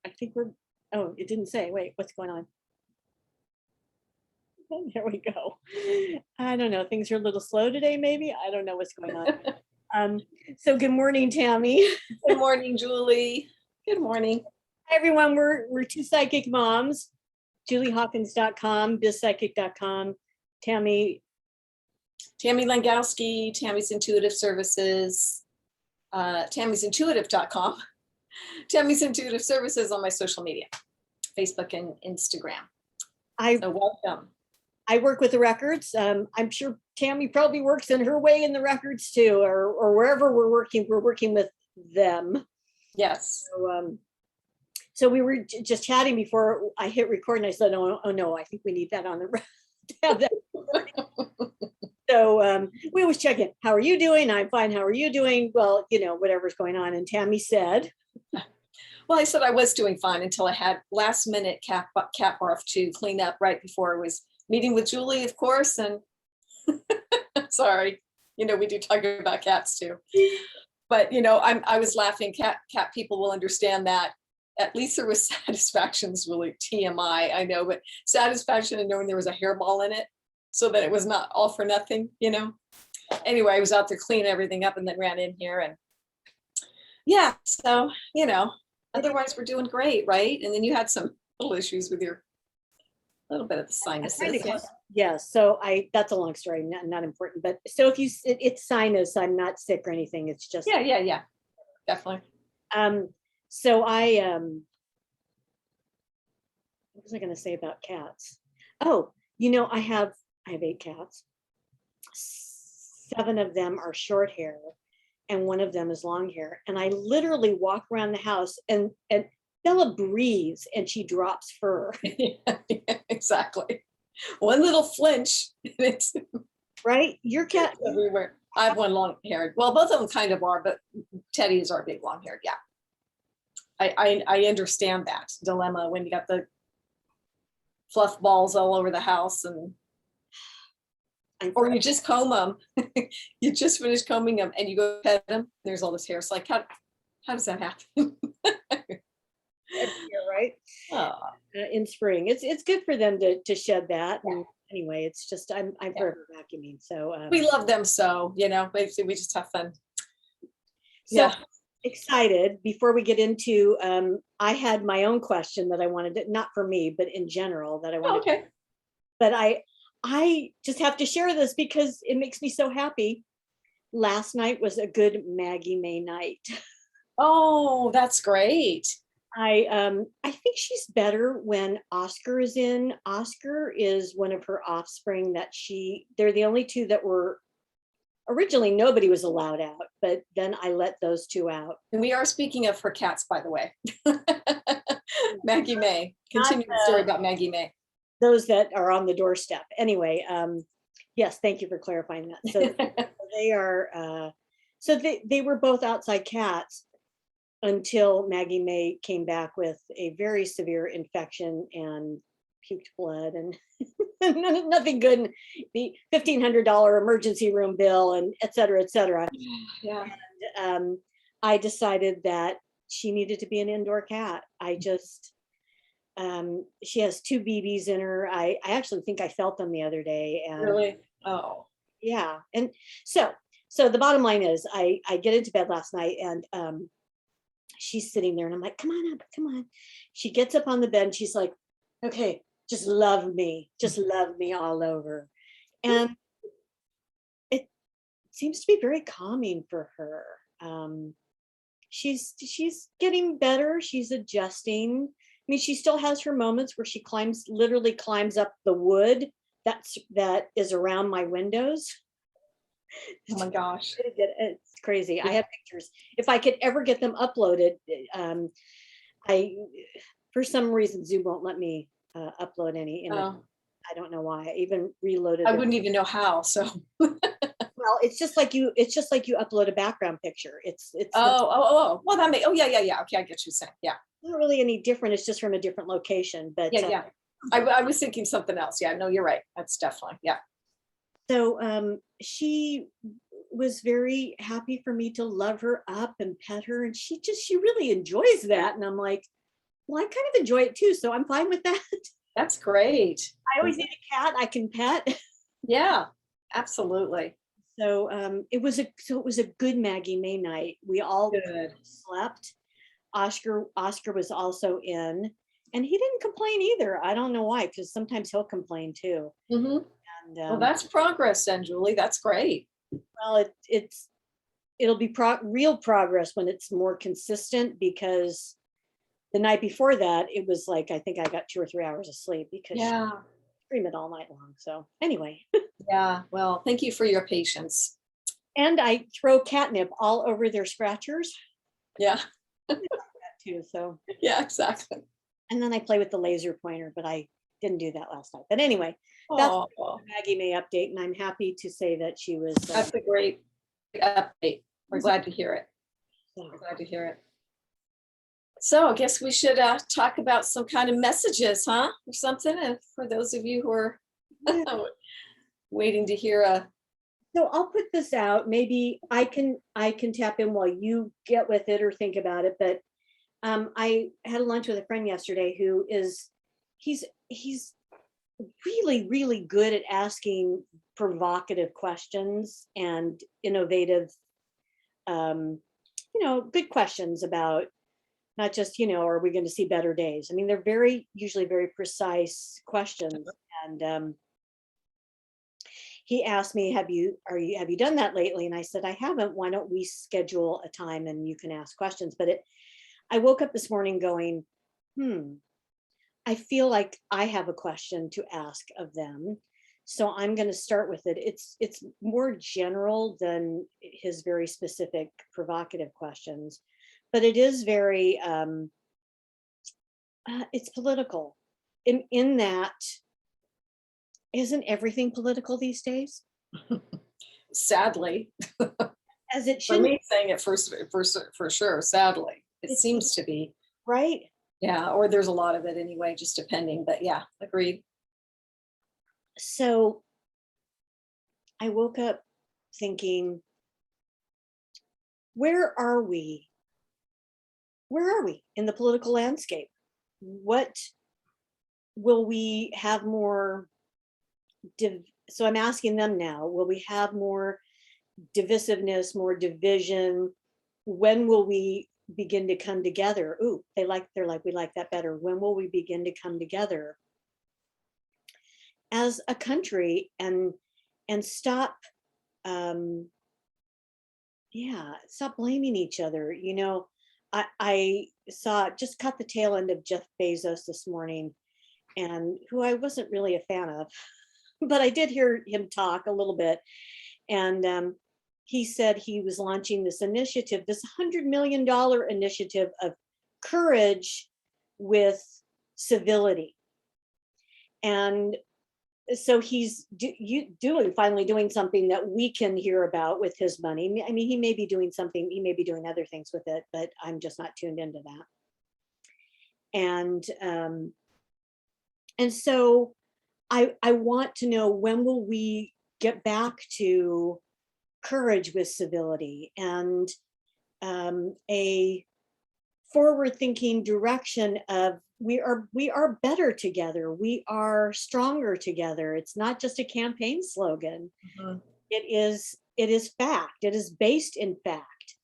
I think we're, oh, it didn't say. Wait, what's going on? Oh, there we go. I don't know. Things are a little slow today, maybe. I don't know what's going on. So good morning, Tammy. Good morning, Julie. Good morning. Hi, everyone. We're two psychic moms, juliehawkins.com, bizpsychic.com, Tammy. Tammy Langowski, Tammy's Intuitive Services, tammy'sintuitive.com, Tammy's Intuitive Services on my social media, Facebook and Instagram. So welcome. I work with the records. I'm sure Tammy probably works in her way in the records too, or wherever we're working with them. Yes. So we were just chatting before I hit record, and I said, oh no, I think we need that on the So we always check in. How are you doing? I'm fine. How are you doing? Well, whatever's going on. And Tammy said, well, I said I was doing fine until I had last minute cat barf to clean up right before I was meeting with Julie, of course. And sorry, we do talk about cats too. But I was laughing. Cat people will understand that. At least there was satisfaction. It's really TMI, I know, but satisfaction in knowing there was a hairball in it, so that it was not all for nothing. Anyway, I was out there cleaning everything up and then ran in here, and yeah, so otherwise we're doing great, right? And then you had some little issues with your little bit of the sinuses. Yes. So that's a long story, not important. But so if it's sinus, I'm not sick or anything. It's just yeah, definitely. So what was I going to say about cats? Oh, I have 8 cats. 7 of them are short hair, and 1 of them is long hair. And I literally walk around the house, and Bella breathes, and she drops fur. Yeah, exactly. One little flinch, it's right. Your cat everywhere. I have one long haired. Well, both of them kind of are, but Teddy is our big long haired. Yeah. I understand that dilemma when you got the fluff balls all over the house, or you just comb them. You just finish combing them and you go pet them. There's all this hair. It's like, how does that happen? Right. In spring, it's good for them to shed that. And anyway, it's just I'm forever vacuuming. So we love them, so we just have fun. So excited. Before we get into, I had my own question that I wanted to, not for me, but in general, that I wanted. Okay. But I just have to share this because it makes me so happy. Last night was a good Maggie May night. Oh, that's great. I think she's better when Oscar is in. Oscar is one of her offspring that they're the only 2 that were originally, nobody was allowed out, but then I let those 2 out. And we are speaking of her cats, by the way. Maggie May. Continue the story about Maggie May. Those that are on the doorstep. Anyway, yes, thank you for clarifying that. So they are, they were both outside cats until Maggie May came back with a very severe infection and puked blood and nothing good. The $1,500 emergency room bill and et cetera, et cetera. Yeah. And I decided that she needed to be an indoor cat. She has 2 BBs in her. I actually think I felt them the other day. And really? Oh. Yeah. And so the bottom line is I get into bed last night, and she's sitting there, and I'm like, come on up, come on. She gets up on the bed and she's like, okay, just love me all over. And it seems to be very calming for her. She's getting better. She's adjusting. I mean, she still has her moments where she literally climbs up the wood that is around my windows. Oh my gosh. It's crazy. I have pictures. If I could ever get them uploaded, for some reason Zoom won't let me upload any image. I don't know why. I even reloaded. I wouldn't even know how. So well, it's just like you upload a background picture. It's well, that may yeah. Okay, I get what you're saying. Yeah. Not really any different. It's just from a different location. But yeah. I was thinking something else. Yeah, no, you're right. That's definitely, yeah. So she was very happy for me to love her up and pet her, and she really enjoys that. And I'm like, Well, I kind of enjoy it too, so I'm fine with that. That's great. I always need a cat I can pet. Yeah, absolutely. So it was a good Maggie May night. We all Good. slept. Oscar was also in, and he didn't complain either. I don't know why, because sometimes he'll complain too. Mhm. And Well, that's progress then, Julie. That's great. well, it'll be real progress when it's more consistent, because the night before that it was like I think I got 2 or 3 hours of sleep because she Yeah. screamed it all night long. So anyway, Yeah. Well, thank you for your patience. and I throw catnip all over their scratchers Yeah. too. So Yeah, exactly. and then I play with the laser pointer, but I didn't do that last night. But anyway, that's Oh, the Maggie May update, and I'm happy to say that she was. that's a great update. We're glad to hear it. So- We're glad to hear it. So I guess we should talk about some kind of messages, huh? Or something. And for those of you who are Yeah. waiting to hear a So I'll put this out. Maybe I can tap in while you get with it or think about it. But I had a lunch with a friend yesterday who is he's really good at asking provocative questions and innovative, good questions about not just, are we going to see better days? I mean, they're usually very precise questions. And he asked me, have you done that lately? And I said, I haven't. Why don't we schedule a time and you can ask questions? But I woke up this morning going, I feel like I have a question to ask of them. So I'm going to start with it. It's more general than his very specific provocative questions, but it is very it's political. In that, isn't everything political these days? sadly, As it for should, me saying it for sure, sadly, it It's- seems to be. right? Yeah, or there's a lot of it anyway, just depending. But yeah, agreed. So I woke up thinking, where are we? Where are we in the political landscape? What will we have more? So I'm asking them now, will we have more divisiveness, more division? When will we begin to come together? Ooh, they're like, we like that better. When will we begin to come together as a country and stop stop blaming each other? I saw just caught the tail end of Jeff Bezos this morning, and who I wasn't really a fan of, but I did hear him talk a little bit. And he said he was launching this initiative, this $100 million initiative of courage with civility. And so he's finally doing something that we can hear about with his money. I mean, he may be doing other things with it, but I'm just not tuned into that. And so I want to know, when will we get back to courage with civility and a forward-thinking direction of we are better together, we are stronger together. It's not just a campaign slogan. Mhm. It is fact. It is based in fact,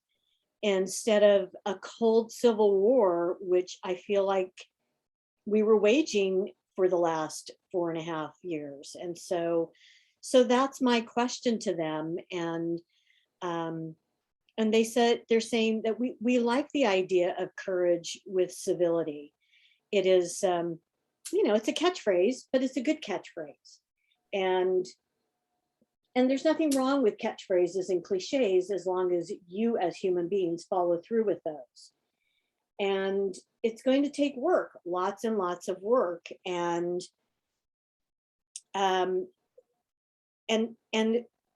instead of a cold civil war, which I feel like we were waging for the last 4.5 years. And so that's my question to them. And they're saying that we like the idea of courage with civility. It is, it's a catchphrase, but it's a good catchphrase. And there's nothing wrong with catchphrases and cliches, as long as you as human beings follow through with those. And it's going to take work, lots and lots of work. And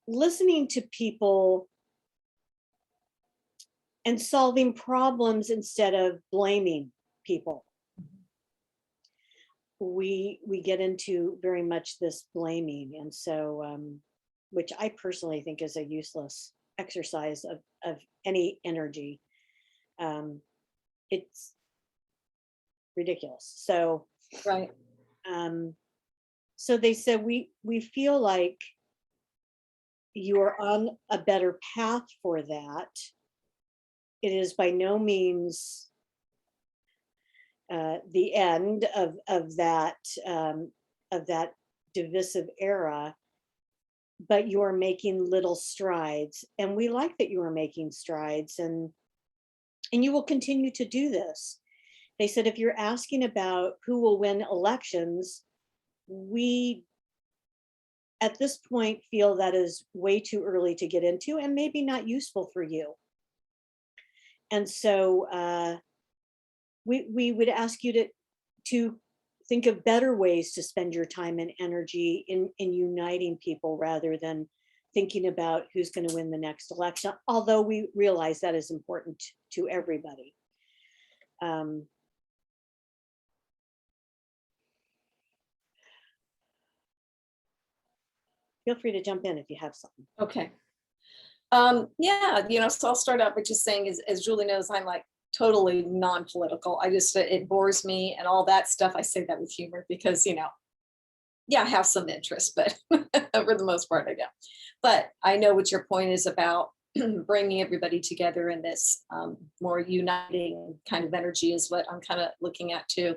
listening to people and solving problems instead of blaming people. We get into very much this blaming, and so which I personally think is a useless exercise of any energy. It's ridiculous. So, Right. so they said, we feel like you are on a better path for that. It is by no means the end of that divisive era, but you are making little strides, and we like that you are making strides, and you will continue to do this. They said, if you're asking about who will win elections, we at this point feel that is way too early to get into and maybe not useful for you. And so we would ask you to think of better ways to spend your time and energy in uniting people rather than thinking about who's going to win the next election, although we realize that is important to everybody. Feel free to jump in if you have something. Okay. Yeah, so I'll start out by just saying, as Julie knows, I'm like totally non-political. I just, it bores me and all that stuff. I say that with humor because, yeah, I have some interest, but for the most part, I don't. But I know what your point is about bringing everybody together in this more uniting kind of energy is what I'm kind of looking at too.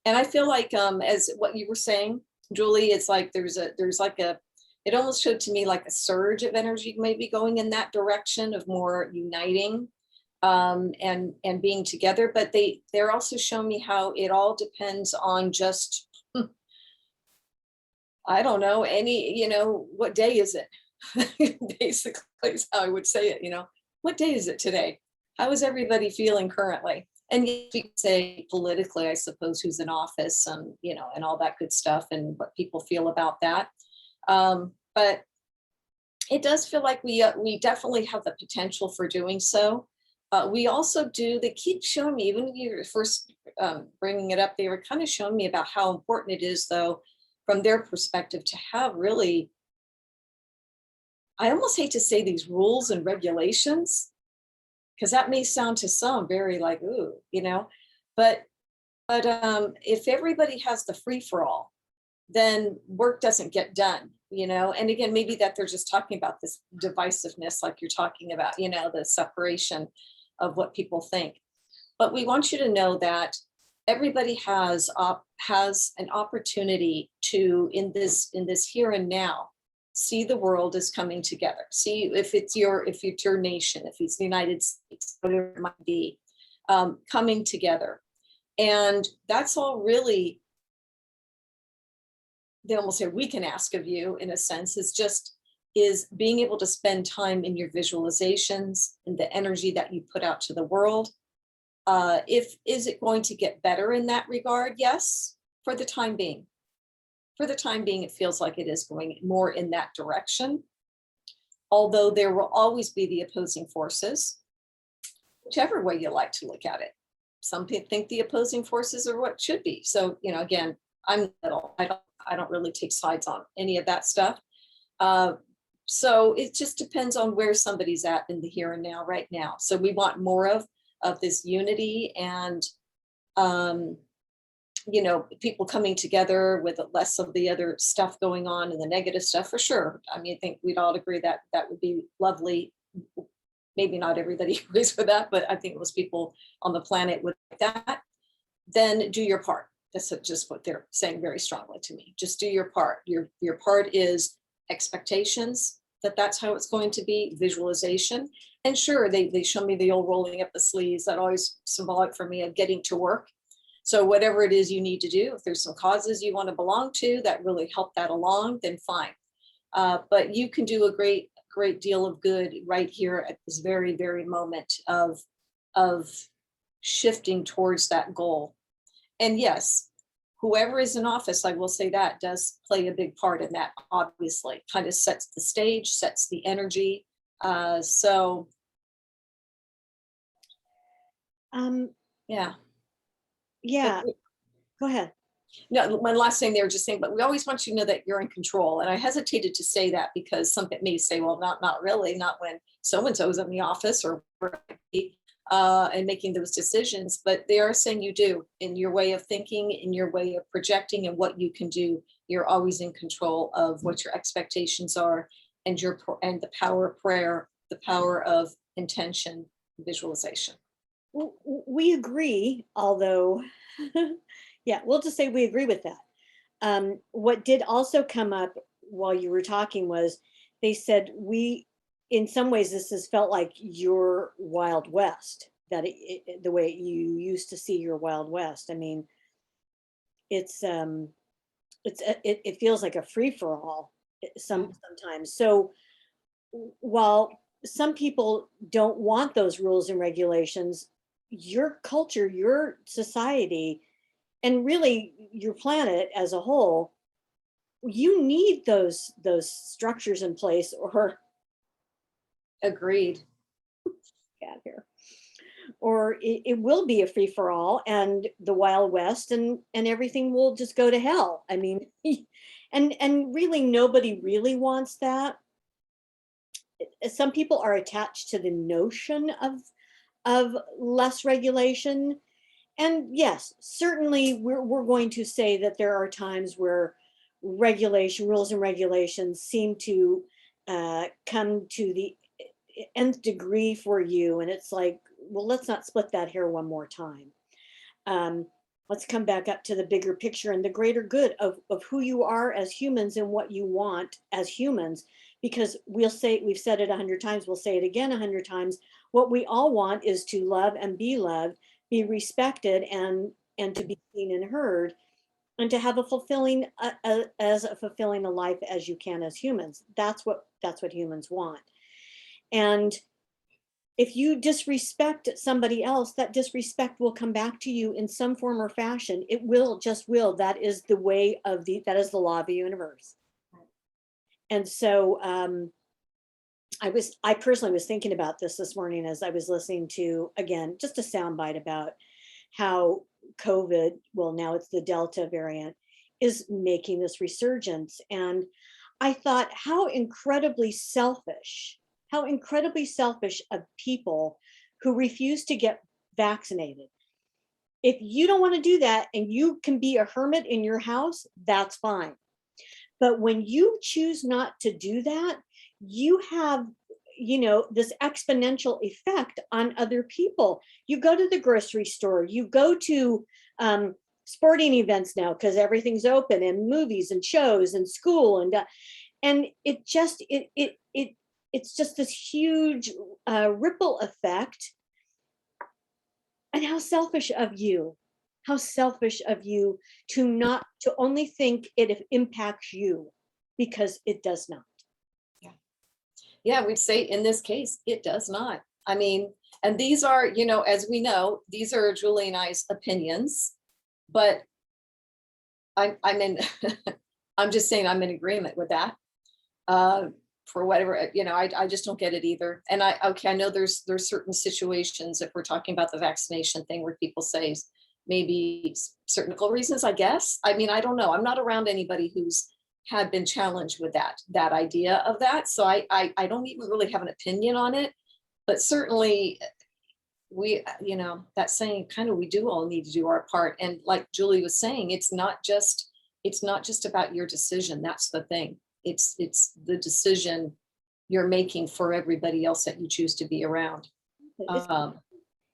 And I feel like as what you were saying, Julie, it's like it almost showed to me like a surge of energy maybe going in that direction of more uniting and being together. But they're also showing me how it all depends on just, I don't know, what day is it? Basically is how I would say it, what day is it today? How is everybody feeling currently? And you could say politically, I suppose, who's in office and, and all that good stuff and what people feel about that. But it does feel like we definitely have the potential for doing so. We also do, they keep showing me, even when you were first bringing it up, they were kind of showing me about how important it is, though, from their perspective to have really, I almost hate to say these rules and regulations, because that may sound to some very like, ooh, but if everybody has the free for all, then work doesn't get done, and again, maybe that they're just talking about this divisiveness, like you're talking about, the separation of what people think. But we want you to know that everybody has an opportunity to, in this here and now, see the world as coming together. See if it's your nation, if it's the United States, whatever it might be, coming together. And that's all really, they almost say we can ask of you in a sense, is being able to spend time in your visualizations and the energy that you put out to the world. Is it going to get better in that regard? Yes, for the time being. For the time being, it feels like it is going more in that direction. Although there will always be the opposing forces, whichever way you like to look at it. Some people think the opposing forces are what should be. So, again, I'm middle. I don't really take sides on any of that stuff. So it just depends on where somebody's at in the here and now, right now. So we want more of this unity and, people coming together with less of the other stuff going on and the negative stuff, for sure. I mean, I think we'd all agree that that would be lovely. Maybe not everybody agrees with that, but I think most people on the planet would like that. Then do your part. That's just what they're saying very strongly to me. Just do your part. Your part is expectations, that's how it's going to be, visualization. And sure, they show me the old rolling up the sleeves, that always symbolic for me of getting to work. So whatever it is you need to do, if there's some causes you want to belong to that really help that along, then fine. But you can do a great deal of good right here at this very, very moment of shifting towards that goal. And yes, whoever is in office, I will say that does play a big part in that, obviously, kind of sets the stage, sets the energy. So, yeah. Yeah, go ahead. No, my last thing they were just saying, but we always want you to know that you're in control. And I hesitated to say that because some may say, well, not really, not when so-and-so is in the office or and making those decisions, but they are saying you do, in your way of thinking, in your way of projecting and what you can do. You're always in control of what your expectations are, and and the power of prayer, the power of intention, visualization. We agree, although, yeah, we'll just say we agree with that. What did also come up while you were talking was they said in some ways, this has felt like your Wild West, that the way you used to see your Wild West. I mean, it feels like a free for all sometimes. So while some people don't want those rules and regulations, your culture, your society, and really your planet as a whole, you need those structures in place, or Agreed. cat here, or it will be a free for all and the Wild West, and everything will just go to hell. I mean, and really nobody really wants that. Some people are attached to the notion of less regulation. And yes, certainly we're going to say that there are times where rules and regulations seem to come to the nth degree for you. And it's like, well, let's not split that hair one more time. Let's come back up to the bigger picture and the greater good of who you are as humans and what you want as humans. Because we've said it 100 times, we'll say it again 100 times. What we all want is to love and be loved, be respected, and to be seen and heard, and to have a fulfilling a life as you can as humans. That's what humans want. And if you disrespect somebody else, that disrespect will come back to you in some form or fashion. It will, just will. That is the way of that is the law of the universe. And so I personally was thinking about this morning as I was listening to, again, just a soundbite about how COVID, well, now it's the Delta variant, is making this resurgence. And I thought how incredibly selfish of people who refuse to get vaccinated. If you don't want to do that and you can be a hermit in your house, that's fine. But when you choose not to do that, you have, this exponential effect on other people. You go to the grocery store, you go to sporting events now because everything's open, and movies and shows and school, and it's just this huge ripple effect. And how selfish of you to only think it impacts you, because it does not. Yeah, we'd say in this case, it does not. I mean, and these are, as we know, these are Julie and I's opinions, but I'm in, I'm just saying I'm in agreement with that. For whatever, I just don't get it either. And I know there's certain situations, if we're talking about the vaccination thing, where people say maybe certain medical reasons, I guess. I mean, I don't know. I'm not around anybody who's had been challenged with that idea of that. So I don't even really have an opinion on it, but certainly we, that saying kind of, we do all need to do our part. And like Julie was saying, it's not just about your decision. That's the thing. It's the decision you're making for everybody else that you choose to be around.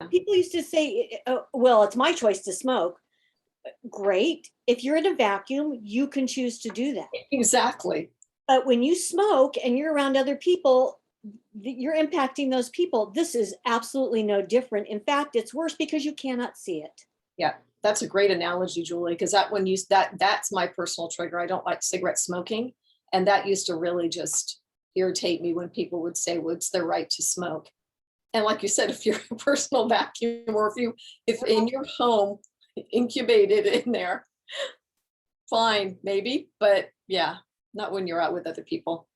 People used to say, well, it's my choice to smoke. Great. If you're in a vacuum, you can choose to do that. Exactly. But when you smoke and you're around other people, you're impacting those people. This is absolutely no different. In fact, it's worse because you cannot see it. Yeah, that's a great analogy, Julie, because that's my personal trigger. I don't like cigarette smoking. And that used to really just irritate me when people would say, well, it's their right to smoke. And like you said, if you're a personal vacuum, or if in your home, incubated in there, fine, maybe. But yeah, not when you're out with other people.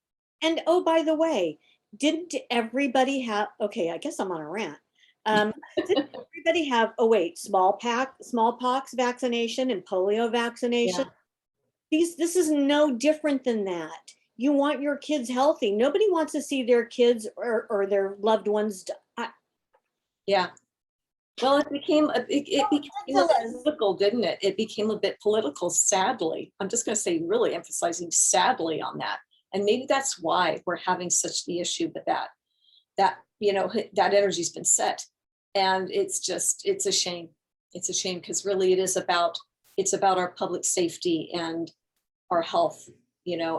And oh, by the way, didn't everybody have, okay, I guess I'm on a rant. Didn't everybody have, smallpox vaccination and polio vaccination? Yeah. This is no different than that. You want your kids healthy. Nobody wants to see their kids or their loved ones die. Yeah, Well, it became it became a Tell bit us. political, didn't it? It became a bit political, sadly. I'm just going to say, really emphasizing sadly on that. And maybe that's why we're having such the issue with that, that energy's been set. And it's a shame. It's a shame because really it's about our public safety and our health,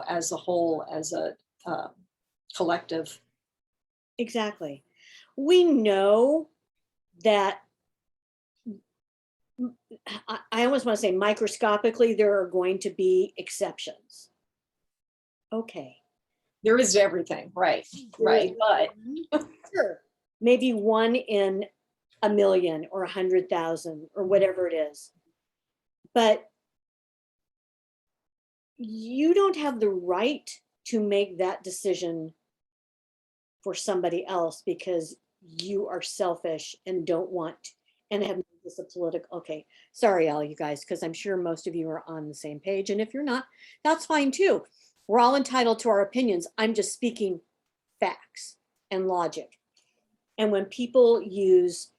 as a whole, as a uh, collective. Exactly. We know that I almost want to say microscopically, there are going to be exceptions. Okay. There is everything, right? Right. But Sure, maybe one in a million or 100,000 or whatever it is. But you don't have the right to make that decision for somebody else because you are selfish and don't want and have made this a political. Okay, sorry, all you guys, because I'm sure most of you are on the same page. And if you're not, that's fine too. We're all entitled to our opinions. I'm just speaking facts and logic. And when people use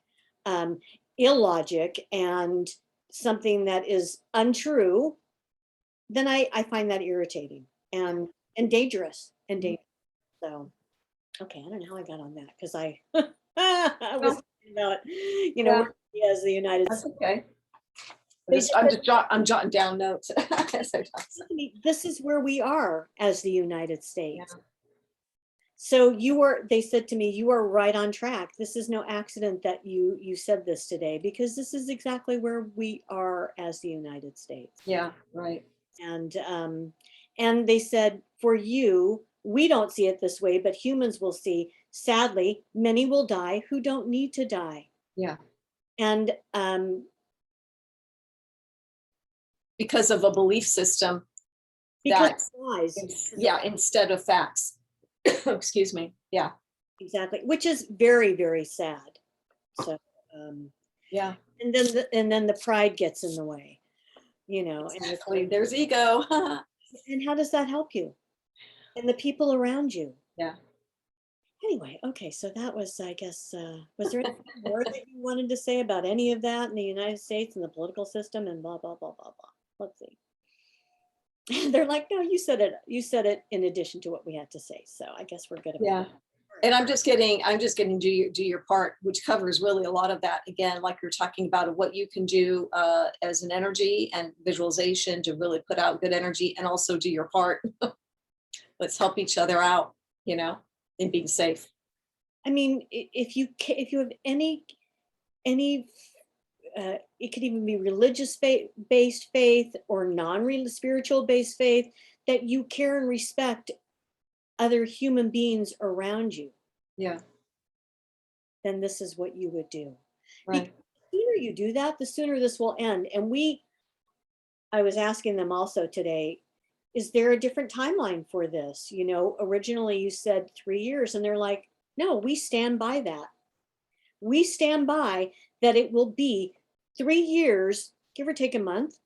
illogic and something that is untrue, then I find that irritating and dangerous and dangerous. So, okay, I don't know how I got on that because I was well, thinking about, yeah, where we as the United that's States. okay. They just I'm jotting down notes. As I talk. said to me, this is where we are as the United States. Yeah. So they said to me, you are right on track. This is no accident that you said this today because this is exactly where we are as the United States. Yeah, right. And they said, for you, we don't see it this way, but humans will see. Sadly, many will die who don't need to die. Yeah. And Because of a belief system because that, lies, yeah, instead of facts. Excuse me. Yeah. exactly, which is very, very sad. So, Yeah. and then the pride gets in the way, Exactly. There's ego. and how does that help you and the people around you? Yeah. Anyway, okay, so that was, I guess, was there anything more that you wanted to say about any of that in the United States and the political system and blah, blah, blah, blah, blah? Let's see. They're like, no, you said it in addition to what we had to say. So I guess we're good about Yeah. that. And I'm just getting do your part, which covers really a lot of that. Again, like you're talking about what you can do as an energy and visualization to really put out good energy and also do your part. Let's help each other out, in being safe. I mean, if you have any, it could even be religious based faith or spiritual based faith, that you care and respect other human beings around you, Yeah. then this is what you would do. Right. Because the sooner you do that, the sooner this will end. And I was asking them also today, is there a different timeline for this? Originally you said 3 years, and they're like, no, we stand by that. We stand by that it will be 3 years, give or take a month,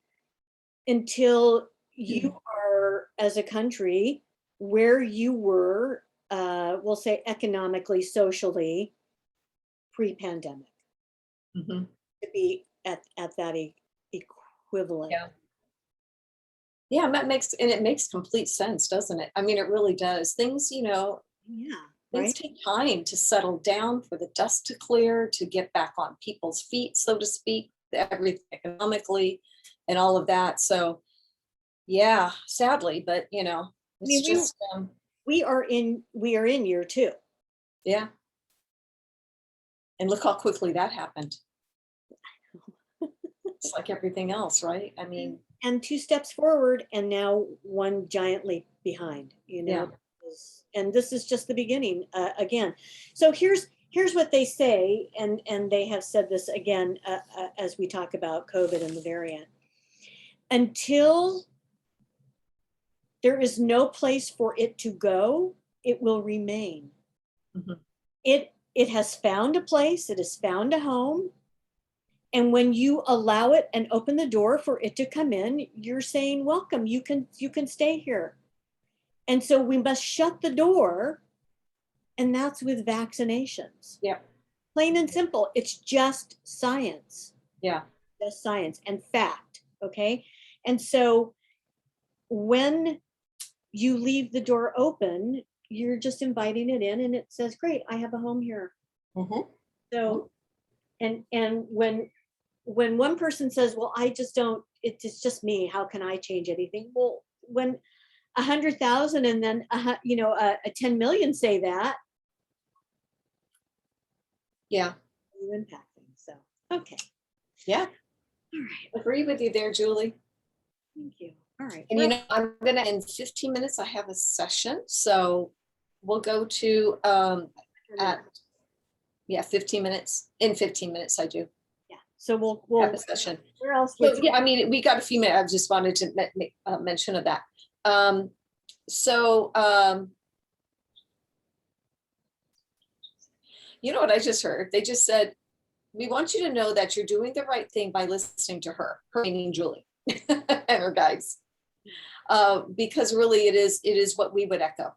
until you are, as a country, where you were, we'll say economically, socially, pre-pandemic, Mhm. to be at that equivalent. Yeah. Yeah, it makes complete sense, doesn't it? I mean, it really does. Yeah, Things right. take time to settle down, for the dust to clear, to get back on people's feet, so to speak, everything economically and all of that. So, yeah, sadly, but I it's mean, just, we are in year 2. yeah. And look how quickly that happened. It's like everything else, right? I mean, And 2 steps forward and now one giant leap behind, yeah, and this is just the beginning, again. So here's what they say, and they have said this again, as we talk about COVID and the variant. Until there is no place for it to go, it will remain. Mhm. It has found a place, it has found a home. And when you allow it and open the door for it to come in, you're saying, welcome, you can stay here. And so we must shut the door, and that's with vaccinations. Yeah. Plain and simple. It's just science, Yeah. just science and fact. Okay. And so when you leave the door open, you're just inviting it in and it says, great, I have a home here. Mhm. So, and when one person says, well, I just don't, it's just me, how can I change anything? Well, when 100,000 and then, a 10 million say that, Yeah. you impact things. So, okay. Yeah. All right. Agree with you there, Julie. Thank you. All right. And Well, you know, I'm gonna, in 15 minutes, I have a session, so we'll go to, at, yeah, 15 minutes. In 15 minutes, I do yeah. So have we'll, a session. where else So, would yeah, I mean, we got a few minutes. I just wanted to make mention of that. So, you know what I just heard? They just said, we want you to know that you're doing the right thing by listening to her meaning Julie and her guides. Because really it is what we would echo.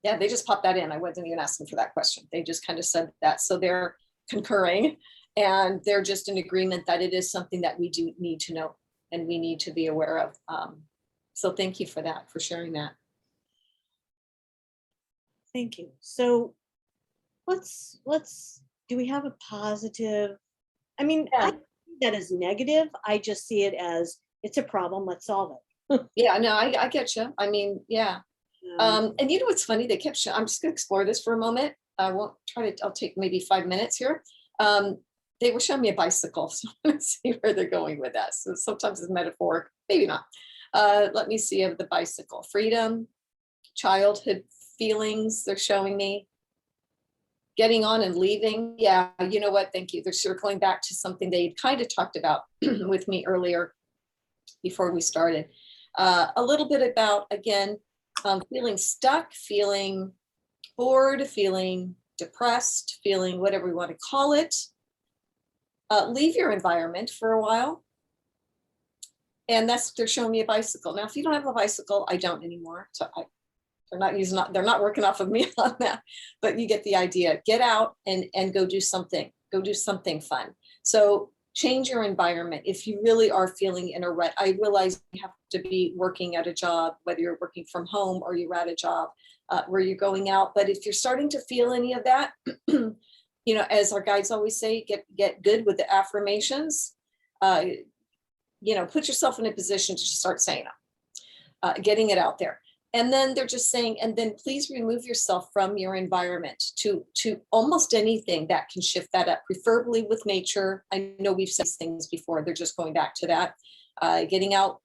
Yeah, they just popped that in. I wasn't even asking for that question. They just kind of said that. So they're concurring and they're just in agreement that it is something that we do need to know and we need to be aware of. So thank you for that, for sharing that. Thank you. So let's do we have a positive? I mean, I Yeah. don't see that as negative. I just see it as it's a problem. Let's solve it. Yeah, no, I get you. I mean, yeah. And you know what's funny? They kept showing, I'm just gonna explore this for a moment. I won't try to, I'll take maybe 5 minutes here. They were showing me a bicycle, so let's see where they're going with that. So sometimes it's metaphoric, maybe not. Let me see of the bicycle. Freedom, childhood feelings, they're showing me. Getting on and leaving. Yeah, you know what? Thank you. They're circling back to something they kind of talked about with me earlier before we started. A little bit about, again, feeling stuck, feeling bored, feeling depressed, feeling whatever we want to call it. Leave your environment for a while. And they're showing me a bicycle. Now, if you don't have a bicycle, I don't anymore. So they're not working off of me on that, but you get the idea. Get out and go do something. Go do something fun. So change your environment. If you really are feeling in a rut, I realize you have to be working at a job, whether you're working from home or you're at a job where you're going out. But if you're starting to feel any of that, as our guides always say, get good with the affirmations. Put yourself in a position to start saying them, getting it out there. And then they're just saying, and then please remove yourself from your environment to almost anything that can shift that up, preferably with nature. I know we've said these things before. They're just going back to that. Getting out,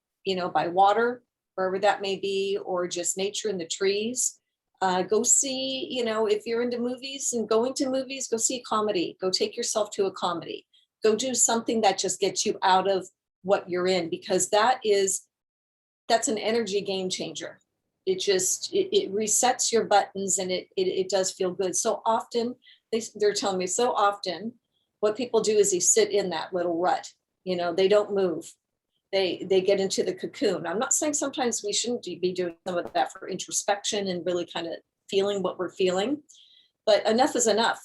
by water, wherever that may be, or just nature in the trees. Go see, if you're into movies and going to movies, go see a comedy. Go take yourself to a comedy. Go do something that just gets you out of what you're in, because that's an energy game changer. It resets your buttons and it does feel good. So often they're telling me so often what people do is they sit in that little rut, they don't move. They get into the cocoon. I'm not saying sometimes we shouldn't be doing some of that for introspection and really kind of feeling what we're feeling, but enough is enough.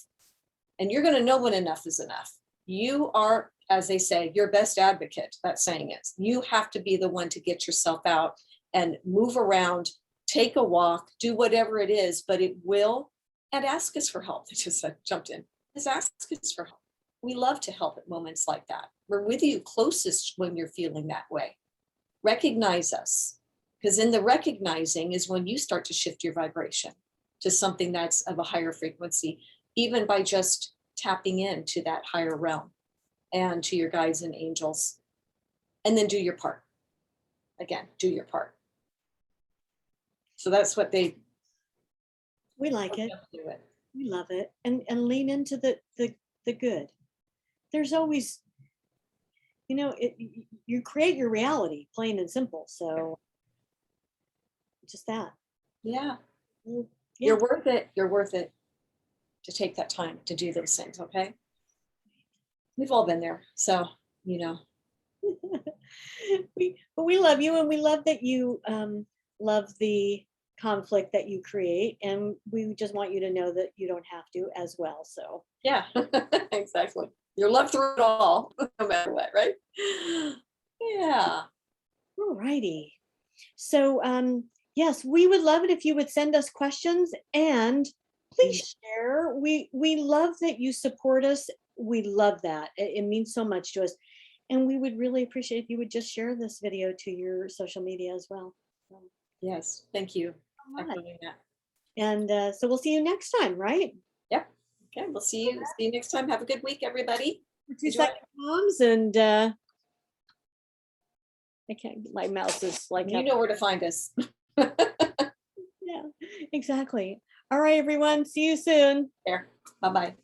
And you're going to know when enough is enough. You are, as they say, your best advocate. That saying is, you have to be the one to get yourself out and move around, take a walk, do whatever it is, but it will, and ask us for help. I just jumped in. Just ask us for help. We love to help at moments like that. We're with you closest when you're feeling that way. Recognize us, because in the recognizing is when you start to shift your vibration to something that's of a higher frequency, even by just tapping into that higher realm and to your guides and angels. And then do your part. Again, do your part. So that's what we like it. do it. We love it. And lean into the good. There's always, you create your reality, plain and simple. So just that. Yeah. Yeah. You're worth it. You're worth it to take that time to do those things. Okay. We've all been there. So, we love you, and we love that you love the conflict that you create, and we just want you to know that you don't have to as well. So Yeah, exactly. You're loved through it all, no matter what, right? Yeah. all righty. So yes, we would love it if you would send us questions, and please share. We love that you support us. We love that. It means so much to us. And we would really appreciate if you would just share this video to your social media as well. So, Yes, thank you. all right. Echoing that. And so we'll see you next time, right? Yep. Okay, we'll see you next time. Have a good week, everybody. For 2 Enjoy. second moms, and I can't, my mouse is like, You know where to find us. yeah, exactly. All right, everyone. See you soon. There. Bye-bye.